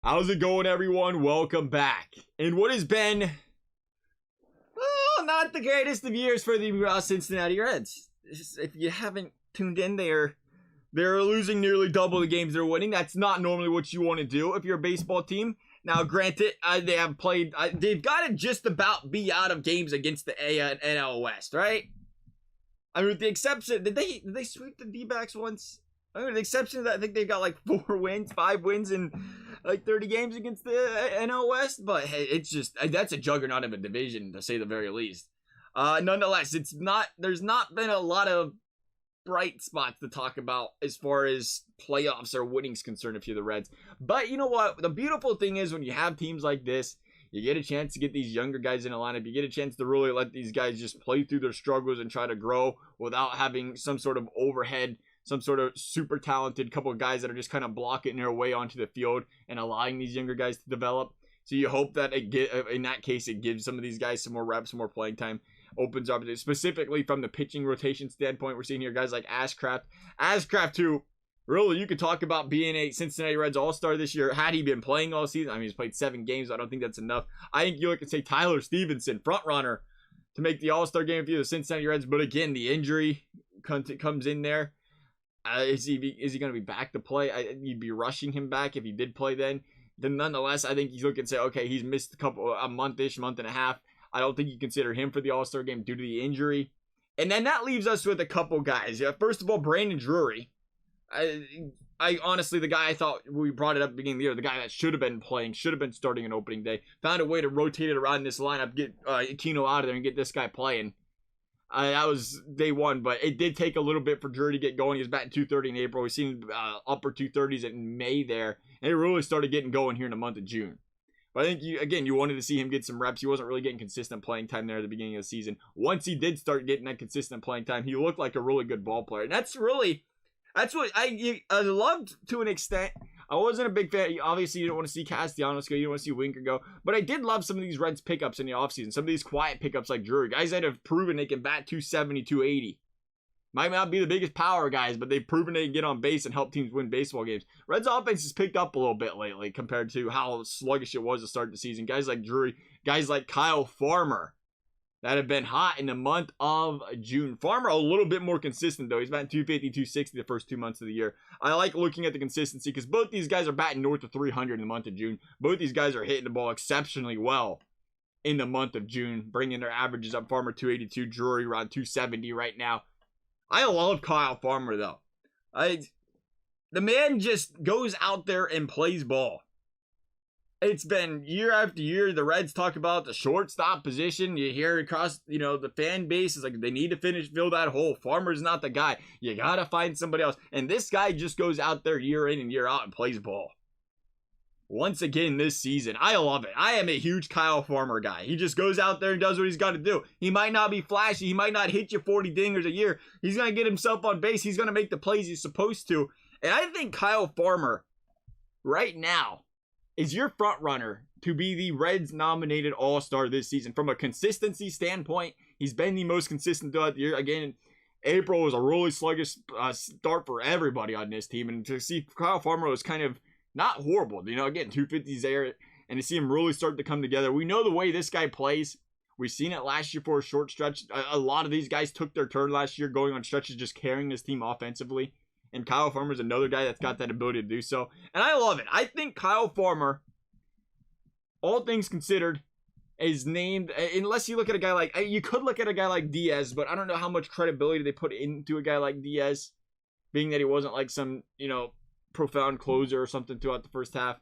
How's it going, everyone? Welcome back. In what has been, not the greatest of years for the Cincinnati Reds. If you haven't tuned in, they're losing nearly double the games they're winning. That's not normally what you want to do if you're a baseball team. Now, granted, they have played. They've got to just about be out of games against the NL West, right? I mean, with the exception, did they sweep the D-backs once? I mean, with the exception of that, I think they've got like 5 wins in like 30 games against the NL West. But hey, it's just, that's a juggernaut of a division, to say the very least. Nonetheless, there's not been a lot of bright spots to talk about as far as playoffs or winning's concerned if you're the Reds. But you know what? The beautiful thing is when you have teams like this, you get a chance to get these younger guys in a lineup. You get a chance to really let these guys just play through their struggles and try to grow without having some sort of overhead, some sort of super talented couple of guys that are just kind of blocking their way onto the field and allowing these younger guys to develop. So you hope that in that case, it gives some of these guys some more reps, some more playing time, opens up specifically from the pitching rotation standpoint. We're seeing here guys like Ashcraft, who really you could talk about being a Cincinnati Reds all-star this year had he been playing all season. I mean, he's played 7 games. I don't think that's enough. I think you look and say Tyler Stephenson, front runner to make the all-star game for the Cincinnati Reds. But again, the injury comes in there. Is he going to be back to play? You'd be rushing him back if he did play then. Then nonetheless, I think you look and say, okay, he's missed a month and a half. I don't think you consider him for the All-Star game due to the injury. And then that leaves us with a couple guys. Yeah, first of all, Brandon Drury. I honestly, the guy I thought we brought it up at the beginning of the year, the guy that should have been playing, should have been starting an opening day, found a way to rotate it around in this lineup, get Kino out of there and get this guy playing. That was day one, but it did take a little bit for Drury to get going. He was batting .230 in April. We've seen upper 230s in May there, and it really started getting going here in the month of June. But I think, you wanted to see him get some reps. He wasn't really getting consistent playing time there at the beginning of the season. Once he did start getting that consistent playing time, he looked like a really good ball player. And that's what I loved to an extent. I wasn't a big fan. Obviously, you don't want to see Castellanos go. You don't want to see Winker go. But I did love some of these Reds pickups in the offseason. Some of these quiet pickups like Drury. Guys that have proven they can bat .270, .280. Might not be the biggest power guys, but they've proven they can get on base and help teams win baseball games. Reds offense has picked up a little bit lately compared to how sluggish it was to start the season. Guys like Drury, guys like Kyle Farmer that have been hot in the month of June. Farmer a little bit more consistent though. He's batting .250, .260 the first 2 months of the year. I like looking at the consistency because both these guys are batting north of 300 in the month of June. Both these guys are hitting the ball exceptionally well in the month of June, bringing their averages up. Farmer .282, Drury around .270 right now. I love Kyle Farmer though. The man just goes out there and plays ball. It's been year after year. The Reds talk about the shortstop position. You hear across, the fan base is like they need to fill that hole. Farmer's not the guy. You gotta find somebody else. And this guy just goes out there year in and year out and plays ball. Once again this season, I love it. I am a huge Kyle Farmer guy. He just goes out there and does what he's got to do. He might not be flashy. He might not hit you 40 dingers a year. He's going to get himself on base. He's going to make the plays he's supposed to. And I think Kyle Farmer, right now, is your front runner to be the Reds nominated All-Star this season. From a consistency standpoint, he's been the most consistent throughout the year. Again, April was a really sluggish start for everybody on this team. And to see Kyle Farmer was kind of not horrible, again, 250s there, and to see him really start to come together. We know the way this guy plays. We've seen it last year for a short stretch. A lot of these guys took their turn last year going on stretches, just carrying this team offensively. And Kyle Farmer is another guy that's got that ability to do so. And I love it. I think Kyle Farmer, all things considered, is named, unless you look at a guy like, you could look at a guy like Diaz, but I don't know how much credibility they put into a guy like Diaz, being that he wasn't like some, profound closer or something throughout the first half.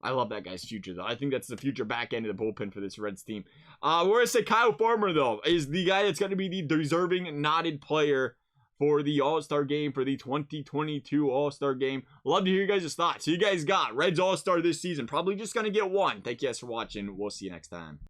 I love that guy's future though. I think that's the future back end of the bullpen for this Reds team. We're gonna say Kyle Farmer though is the guy that's gonna be the deserving nodded player for the All-Star game, for the 2022 All-Star game. Love to hear you guys' thoughts. So you guys got Reds All-Star this season. Probably just gonna get one. Thank you guys for watching. We'll see you next time.